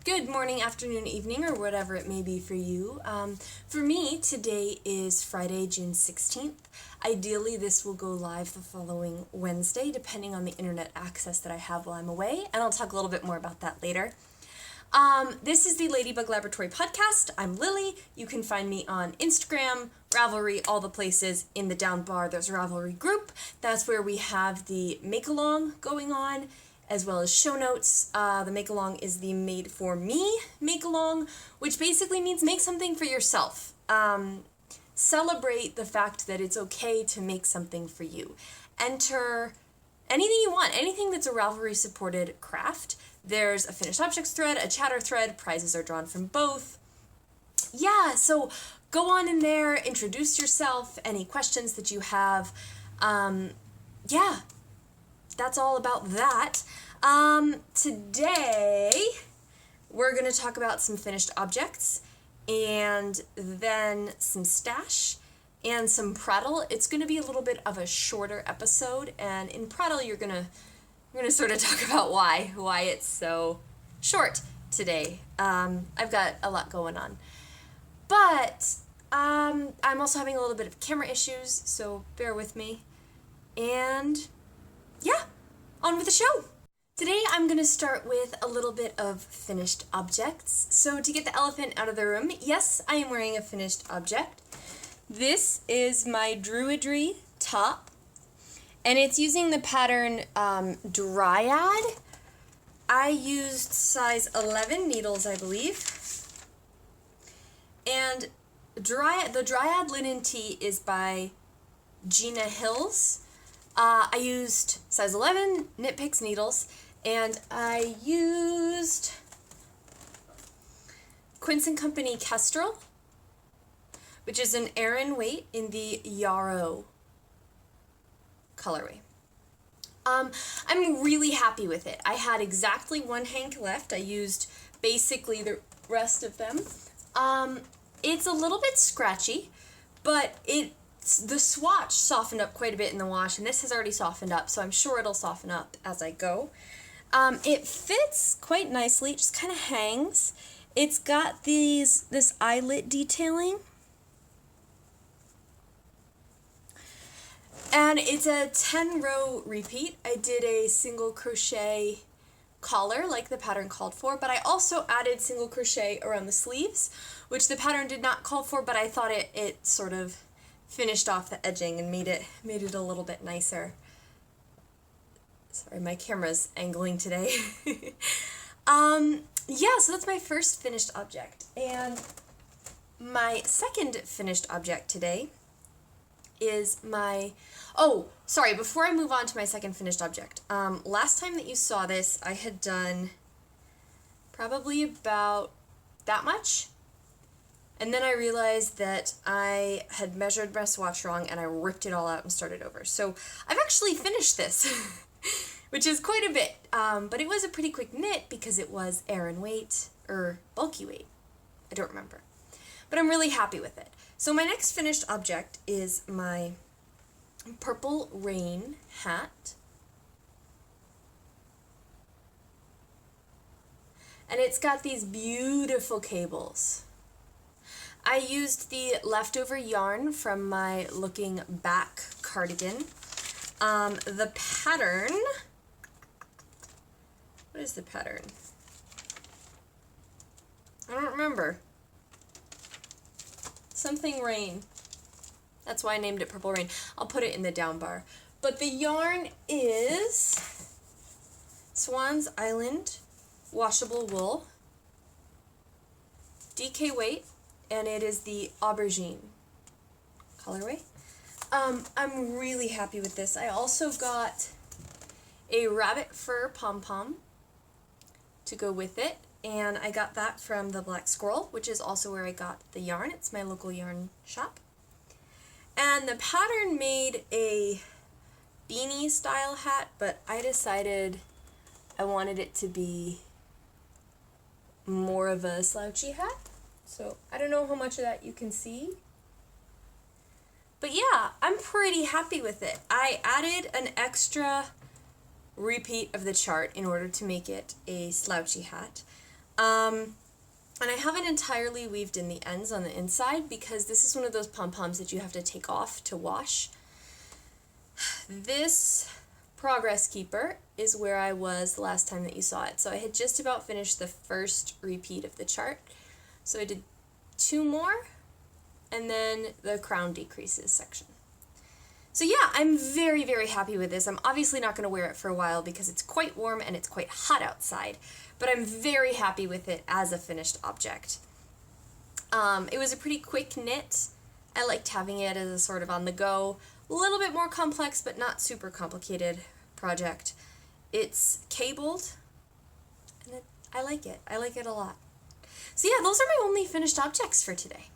Good morning, afternoon, evening, or whatever it may be for you. For me, today is Friday, June 16th. Ideally, this will go live the following Wednesday, depending on the internet access that I have while I'm away, and I'll talk a little bit more about that later. This is the Ladybug Laboratory podcast. I'm Lily. You can find me on Instagram, Ravelry, all the places. In the down bar, there's a Ravelry group. That's where we have the make-along going on, as well as Shownotes. The make-along is the Made For Me make-along, which basically means make something for yourself. Celebrate the fact that it's okay to make something for you. Enter anything you want, anything that's a Ravelry-supported craft. There's a finished objects thread, a chatter thread, prizes are drawn from both. Yeah, so go on in there, introduce yourself, any questions that you have. Yeah, that's all about that. Today, we're going to talk about some finished objects, and then some stash, and some prattle. It's going to be a little bit of a shorter episode, and in prattle, we're going to sort of talk about why it's so short today. I've got a lot going on. But, I'm also having a little bit of camera issues, so bear with me. And, yeah, on with the show. Today I'm going to start with a little bit of finished objects. So to get the elephant out of the room, yes, I am wearing a finished object. This is my Druidry top, and it's using the pattern Dryad. I used size 11 needles, I believe. And the Dryad linen tee is by Gina Hills. I used size 11 Knit Picks needles, and I used Quince & Company Kestrel, which is an Aran weight in the Yarrow colorway. I'm really happy with it. I had exactly one hank left. I used basically the rest of them. It's a little bit scratchy, but the swatch softened up quite a bit in the wash, and this has already softened up, so I'm sure it'll soften up as I go. It fits quite nicely. It just kind of hangs. It's got this eyelet detailing, and it's a 10-row repeat. I did a single crochet collar like the pattern called for, but I also added single crochet around the sleeves, which the pattern did not call for, but I thought it sort of finished off the edging and made it a little bit nicer. Sorry, my camera's angling today. Yeah, so that's my first finished object. And my second finished object today is before I move on to my second finished object, last time that you saw this, I had done probably about that much. And then I realized that I had measured my swatch wrong, and I ripped it all out and started over. So I've actually finished this, which is quite a bit. But it was a pretty quick knit because it was Aran weight, or bulky weight. I don't remember. But I'm really happy with it. So my next finished object is my Purple Rain hat. And it's got these beautiful cables. I used the leftover yarn from my Looking Back cardigan. The pattern, what is the pattern? I don't remember. Something Rain. That's why I named it Purple Rain. I'll put it in the down bar. But the yarn is Swan's Island washable wool, DK weight, and it is the aubergine colorway. I'm really happy with this. I also got a rabbit fur pom-pom to go with it, and I got that from the Black Squirrel, which is also where I got the yarn. It's my local yarn shop. And the pattern made a beanie style hat, but I decided I wanted it to be more of a slouchy hat. So I don't know how much of that you can see. But yeah, I'm pretty happy with it. I added an extra repeat of the chart in order to make it a slouchy hat. And I haven't entirely weaved in the ends on the inside because this is one of those pom-poms that you have to take off to wash. This progress keeper is where I was the last time that you saw it. So I had just about finished the first repeat of the chart. So I did 2 more, and then the crown decreases section. So yeah, I'm very, very happy with this. I'm obviously not going to wear it for a while because it's quite warm and it's quite hot outside, but I'm very happy with it as a finished object. It was a pretty quick knit. I liked having it as a sort of on the go, a little bit more complex but not super complicated project. It's cabled, and I like it. I like it a lot. So yeah, those are my only finished objects for today.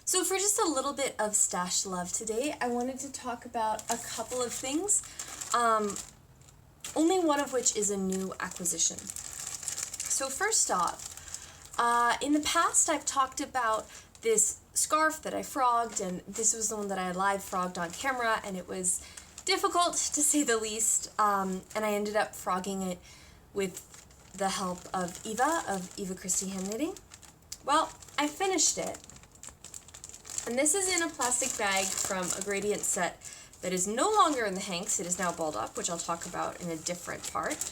So for just a little bit of stash love today, I wanted to talk about a couple of things, only one of which is a new acquisition. So first off, in the past I've talked about this scarf that I frogged, and this was the one that I live frogged on camera, and it was difficult to say the least, and I ended up frogging it with the help of Eva Christie Hand Knitting. Well, I finished it. And this is in a plastic bag from a gradient set that is no longer in the hanks. It is now balled up, which I'll talk about in a different part.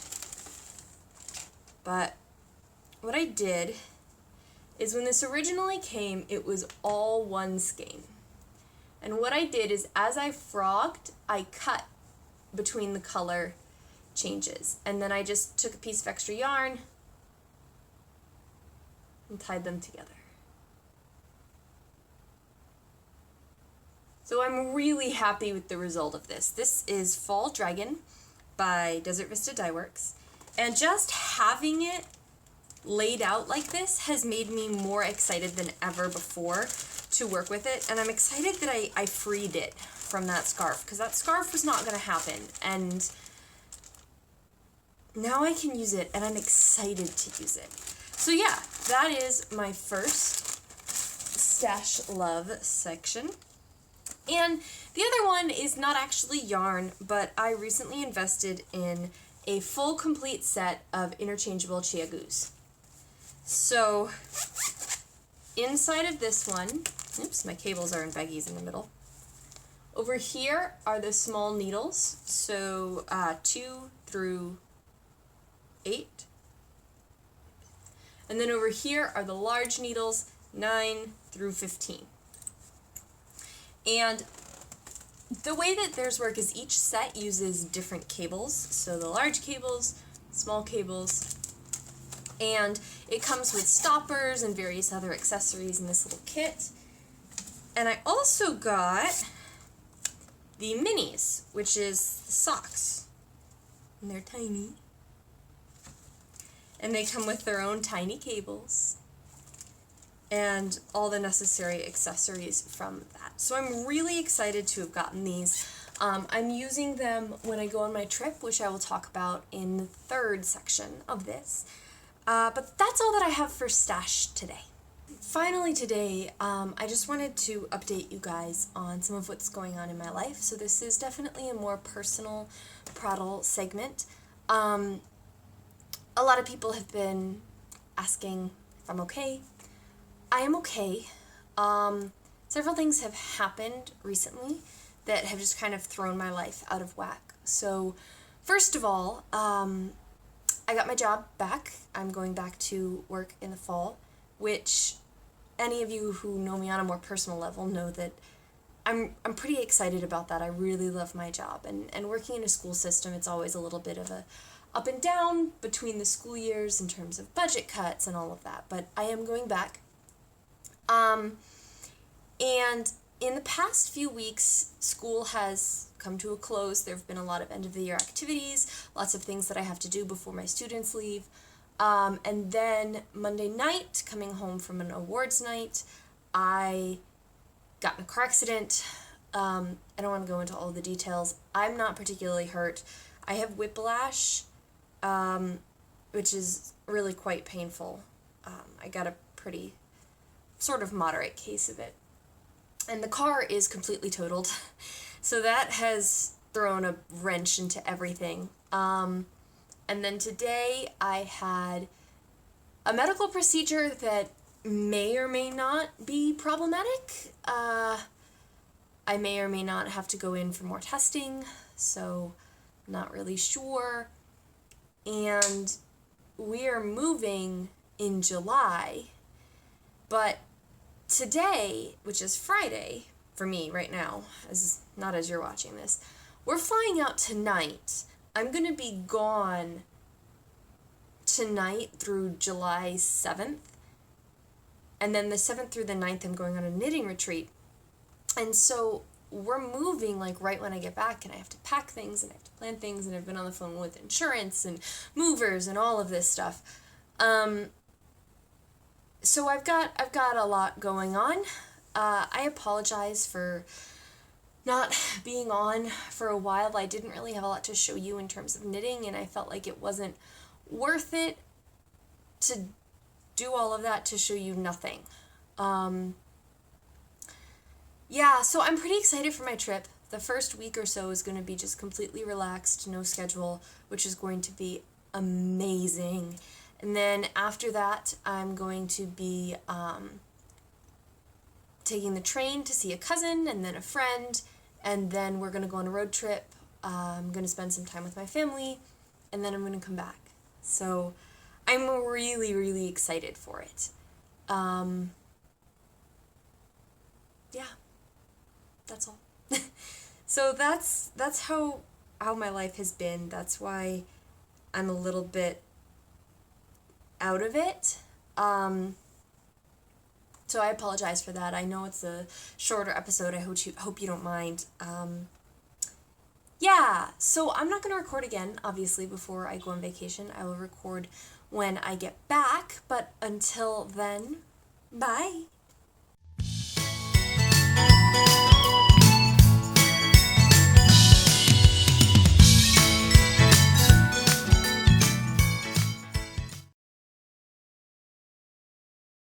But what I did is when this originally came, it was all one skein. And what I did is as I frogged, I cut between the color changes. And then I just took a piece of extra yarn and tied them together. So I'm really happy with the result of this. This is Fall Dragon by Desert Vista Dye Works, and just having it laid out like this has made me more excited than ever before to work with it, and I'm excited that I freed it from that scarf, because that scarf was not going to happen, and now I can use it, and I'm excited to use it. So yeah, that is my first stash love section. And the other one is not actually yarn, but I recently invested in a full complete set of interchangeable chiagoos. So inside of this one, oops, my cables are in baggies in the middle. Over here are the small needles, so 2 through 8. And then over here are the large needles, 9 through 15. And the way that theirs work is each set uses different cables, so the large cables, small cables, and it comes with stoppers and various other accessories in this little kit. And I also got the minis, which is the socks, and they're tiny, and they come with their own tiny cables and all the necessary accessories from that. So I'm really excited to have gotten these. I'm using them when I go on my trip, which I will talk about in the third section of this. But that's all that I have for stash today. Finally today, I just wanted to update you guys on some of what's going on in my life. So this is definitely a more personal prattle segment. A lot of people have been asking if I'm okay. I am okay. Several things have happened recently that have just kind of thrown my life out of whack. So first of all, I got my job back. I'm going back to work in the fall, which any of you who know me on a more personal level know that I'm pretty excited about that. I really love my job, and working in a school system, it's always a little bit of a up and down between the school years in terms of budget cuts and all of that, but I am going back. And in the past few weeks, school has come to a close. There have been a lot of end-of-the-year activities, lots of things that I have to do before my students leave. And then Monday night, coming home from an awards night, I got in a car accident. I don't want to go into all the details. I'm not particularly hurt. I have whiplash, which is really quite painful. I got a pretty sort of moderate case of it. And the car is completely totaled. So that has thrown a wrench into everything. And then today I had a medical procedure that may or may not be problematic. I may or may not have to go in for more testing, so not really sure. And we are moving in July, but today, which is Friday for me right now, not as you're watching this, we're flying out tonight. I'm going to be gone tonight through July 7th, and then the 7th through the 9th I'm going on a knitting retreat. And so we're moving like right when I get back, and I have to pack things and I have to plan things, and I've been on the phone with insurance and movers and all of this stuff. So I've got a lot going on. I apologize for not being on for a while. I didn't really have a lot to show you in terms of knitting, and I felt like it wasn't worth it to do all of that to show you nothing. Yeah, so I'm pretty excited for my trip. The first week or so is going to be just completely relaxed, no schedule, which is going to be amazing. And then after that, I'm going to be taking the train to see a cousin and then a friend, and then we're going to go on a road trip. I'm going to spend some time with my family, and then I'm going to come back. So I'm really, really excited for it. Yeah, that's all. So that's how my life has been. That's why I'm a little bit out of it. So I apologize for that. I know it's a shorter episode. I hope you don't mind. Yeah, so I'm not going to record again, obviously, before I go on vacation. I will record when I get back, but until then, bye!